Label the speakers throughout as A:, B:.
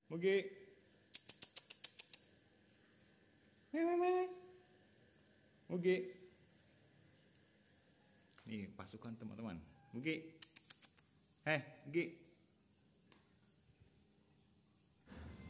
A: Mugi. Mugi. Nih pasukan teman-teman. Mugi. Mugi.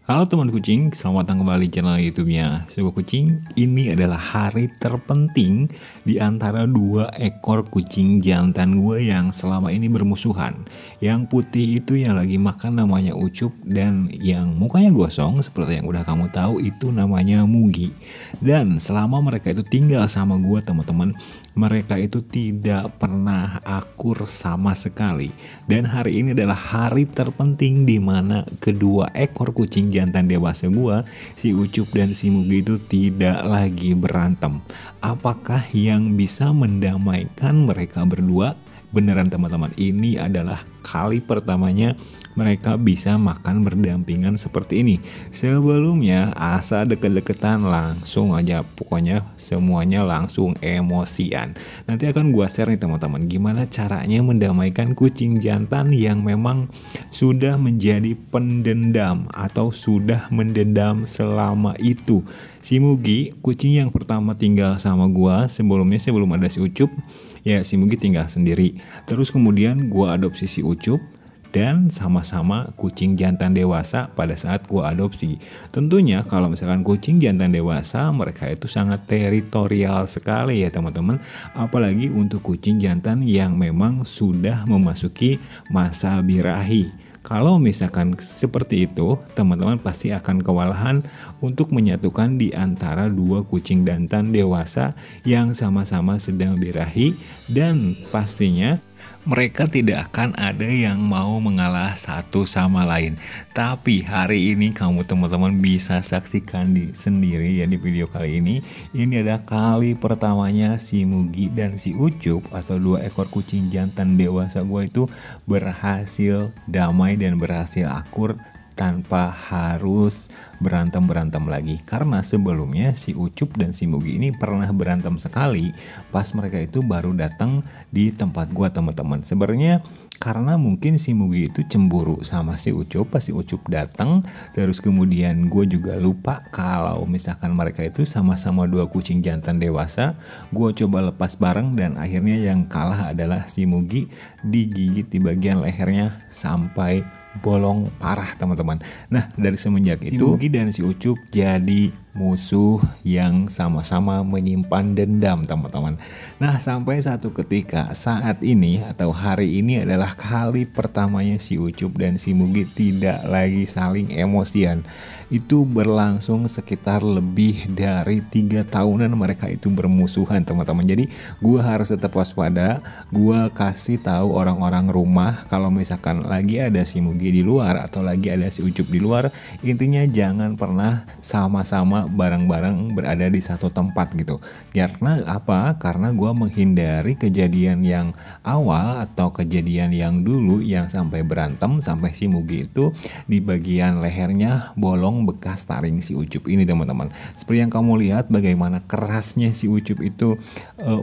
A: Halo teman kucing, selamat datang kembali di channel YouTube-nya Sugo Kucing. Ini adalah hari terpenting di antara dua ekor kucing jantan gue yang selama ini bermusuhan. Yang putih itu yang lagi makan namanya Ucup, dan yang mukanya gosong seperti yang udah kamu tahu itu namanya Mugi. Dan selama mereka itu tinggal sama gue teman-teman, mereka itu tidak pernah akur sama sekali. Dan hari ini adalah hari terpenting di mana kedua ekor kucing jantan dewasa gua, si Ucup dan si Mugi itu tidak lagi berantem. Apakah yang bisa mendamaikan mereka berdua? Beneran teman-teman, ini adalah kali pertamanya mereka bisa makan berdampingan seperti ini. Sebelumnya asa deket-deketan langsung aja, pokoknya semuanya langsung emosian. Nanti akan gua share nih teman-teman gimana caranya mendamaikan kucing jantan yang memang sudah menjadi pendendam atau sudah mendendam selama itu. Si Mugi, kucing yang pertama tinggal sama gua sebelumnya, sebelum ada si Ucup, ya si Mugi tinggal sendiri. Terus kemudian gua adopsi si Ucup, dan sama-sama kucing jantan dewasa pada saat gua adopsi. Tentunya kalau misalkan kucing jantan dewasa, mereka itu sangat teritorial sekali ya teman-teman. Apalagi untuk kucing jantan yang memang sudah memasuki masa birahi. Kalau misalkan seperti itu, teman-teman pasti akan kewalahan untuk menyatukan di antara dua kucing jantan dewasa yang sama-sama sedang birahi, dan pastinya mereka tidak akan ada yang mau mengalah satu sama lain. Tapi hari ini kamu teman-teman bisa saksikan sendiri ya di video kali ini. Ini adalah kali pertamanya si Mugi dan si Ucup atau dua ekor kucing jantan dewasa gue itu berhasil damai dan berhasil akur tanpa harus berantem lagi. Karena sebelumnya si Ucup dan si Mugi ini pernah berantem sekali pas mereka itu baru datang di tempat gua teman-teman. Sebenarnya karena mungkin si Mugi itu cemburu sama si Ucup pas si Ucup datang, terus kemudian gue juga lupa kalau misalkan mereka itu sama-sama dua kucing jantan dewasa. Gue coba lepas bareng dan akhirnya yang kalah adalah si Mugi, digigit di bagian lehernya sampai bolong parah teman-teman. Nah dari semenjak itu si Mugi dan si Ucup jadi musuh yang sama-sama menyimpan dendam teman-teman. Nah sampai satu ketika saat ini atau hari ini adalah kali pertamanya si Ucup dan si Mugi tidak lagi saling emosian. Itu berlangsung sekitar lebih dari 3 tahunan mereka itu bermusuhan teman-teman. Jadi gue harus tetap waspada. Gue kasih tahu orang-orang rumah kalau misalkan lagi ada si Mugi di luar atau lagi ada si Ucup di luar, intinya jangan pernah sama-sama bareng-bareng berada di satu tempat gitu. Karena apa? Karena gue menghindari kejadian yang awal atau kejadian yang dulu yang sampai berantem sampai si Mugi itu di bagian lehernya bolong bekas taring si Ucup ini teman-teman. Seperti yang kamu lihat bagaimana kerasnya si Ucup itu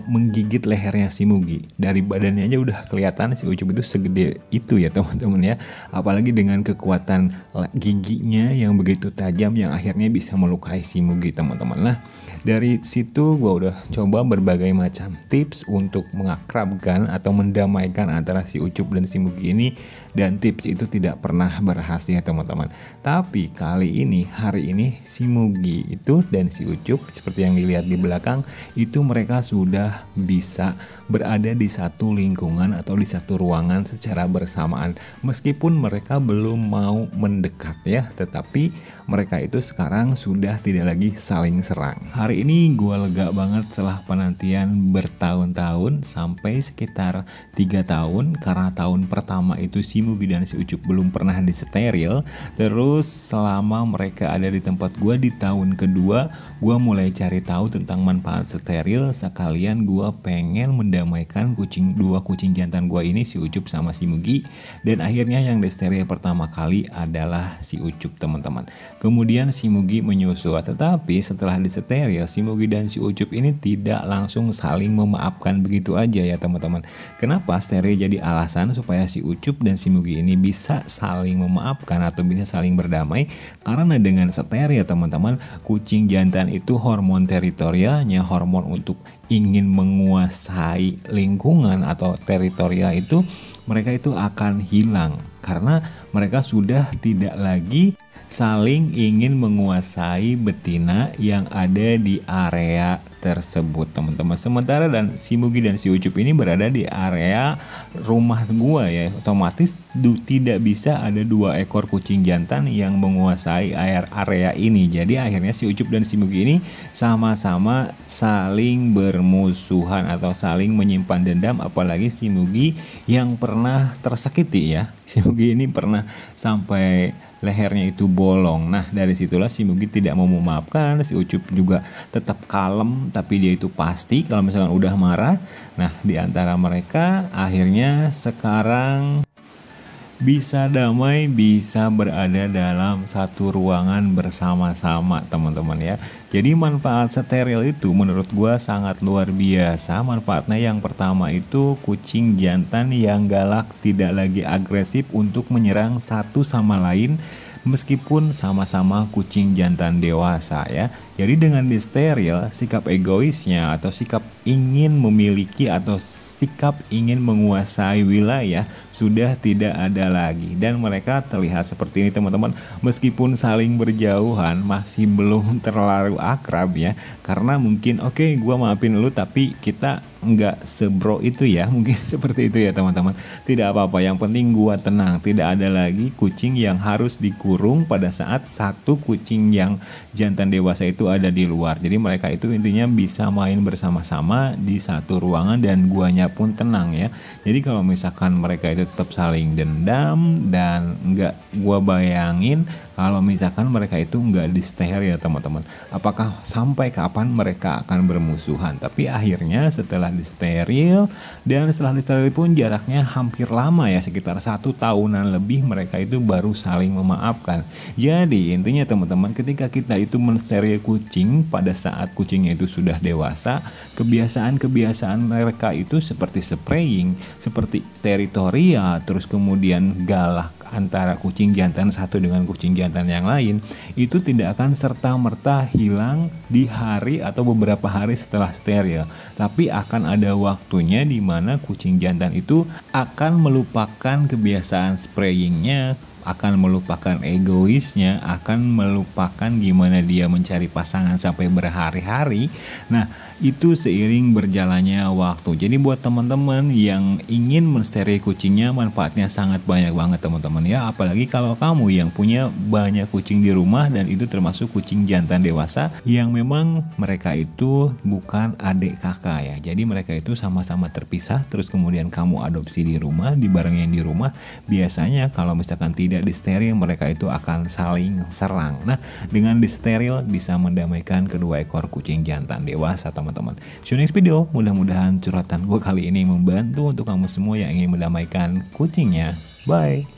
A: menggigit lehernya si Mugi. Dari badannya aja udah kelihatan si Ucup itu segede itu ya teman-teman ya. Apalagi dengan kekuatan giginya yang begitu tajam yang akhirnya bisa melukai si Mugi teman-teman. Nah dari situ gue udah coba berbagai macam tips untuk mengakrabkan atau mendamaikan antara si Ucup dan si Mugi ini, dan tips itu tidak pernah berhasil teman-teman. Tapi kali ini, hari ini si Mugi itu dan si Ucup seperti yang dilihat di belakang itu mereka sudah bisa berada di satu lingkungan atau di satu ruangan secara bersamaan. Meskipun mereka belum mau mendekat ya, tetapi mereka itu sekarang sudah tidak lagi saling serang. Hari ini gue lega banget setelah penantian bertahun-tahun sampai sekitar 3 tahun. Karena tahun pertama itu si Mugi dan si Ucup belum pernah disteril. Terus selama mereka ada di tempat gue di tahun kedua, gue mulai cari tahu tentang manfaat steril. Sekalian gue pengen mendamaikan dua kucing jantan gue ini, si Ucup sama si Mugi. Dan akhirnya yang disteril pertama kali adalah si Ucup teman-teman. Kemudian si Mugi menyusul, tetapi setelah disteril si Mugi dan si Ucup ini tidak langsung saling memaafkan begitu aja ya teman-teman. Kenapa steril jadi alasan alasan supaya si Ucup dan si Mugi ini bisa saling memaafkan atau bisa saling berdamai. Karena dengan steril teman-teman, kucing jantan itu hormon teritorialnya, hormon untuk ingin menguasai lingkungan atau teritorial itu, mereka itu akan hilang karena mereka sudah tidak lagi saling ingin menguasai betina yang ada di area tersebut teman-teman. Sementara dan si Mugi dan si Ucup ini berada di area rumah gua ya, otomatis tidak bisa ada 2 ekor kucing jantan yang menguasai area ini. Jadi akhirnya si Ucup dan si Mugi ini sama-sama saling bermusuhan atau saling menyimpan dendam, apalagi si Mugi yang pernah tersakiti ya. Si Mugi ini pernah sampai lehernya itu bolong. Nah dari situlah si Mugi tidak mau memaafkan, si Ucup juga tetap kalem, tapi dia itu pasti kalau misalkan udah marah. Nah di antara mereka akhirnya sekarang bisa damai, bisa berada dalam satu ruangan bersama-sama teman-teman ya. Jadi manfaat steril itu menurut gua sangat luar biasa. Manfaatnya yang pertama itu kucing jantan yang galak tidak lagi agresif untuk menyerang satu sama lain meskipun sama-sama kucing jantan dewasa ya. Jadi dengan disteril, sikap egoisnya atau sikap ingin memiliki atau sikap ingin menguasai wilayah sudah tidak ada lagi, dan mereka terlihat seperti ini teman-teman. Meskipun saling berjauhan masih belum terlalu akrab ya, karena mungkin oke, gua maafin lu tapi kita nggak sebro itu ya, mungkin seperti itu ya teman-teman. Tidak apa-apa, yang penting gua tenang. Tidak ada lagi kucing yang harus dikurung pada saat satu kucing yang jantan dewasa itu ada di luar. Jadi mereka itu intinya bisa main bersama-sama di satu ruangan dan guanya pun tenang ya. Jadi kalau misalkan mereka itu tetap saling dendam, dan nggak gua bayangin kalau misalkan mereka itu nggak disteril ya teman-teman, apakah sampai kapan mereka akan bermusuhan. Tapi akhirnya setelah disteril, dan setelah disteril pun jaraknya hampir lama ya, sekitar 1 tahunan lebih, mereka itu baru saling memaafkan. Jadi intinya teman-teman, ketika kita itu mensteril kucing pada saat kucingnya itu sudah dewasa, kebiasaan-kebiasaan mereka itu seperti spraying, seperti teritorial, terus kemudian galak antara kucing jantan satu dengan kucing jantan yang lain, itu tidak akan serta-merta hilang di hari atau beberapa hari setelah steril. Tapi akan ada waktunya di mana kucing jantan itu akan melupakan kebiasaan sprayingnya, akan melupakan egoisnya, akan melupakan gimana dia mencari pasangan sampai berhari-hari. Nah, itu seiring berjalannya waktu. Jadi buat teman-teman yang ingin mensteril kucingnya, manfaatnya sangat banyak banget teman-teman ya. Apalagi kalau kamu yang punya banyak kucing di rumah, dan itu termasuk kucing jantan dewasa yang memang mereka itu bukan adik kakak ya. Jadi mereka itu sama-sama terpisah, terus kemudian kamu adopsi di rumah, dibarengin di rumah. Biasanya kalau misalkan tidak disteril, mereka itu akan saling serang. Nah, dengan disteril bisa mendamaikan kedua ekor kucing jantan dewasa teman-teman. See you next video. Mudah-mudahan curhatan gue kali ini membantu untuk kamu semua yang ingin mendamaikan kucingnya. Bye.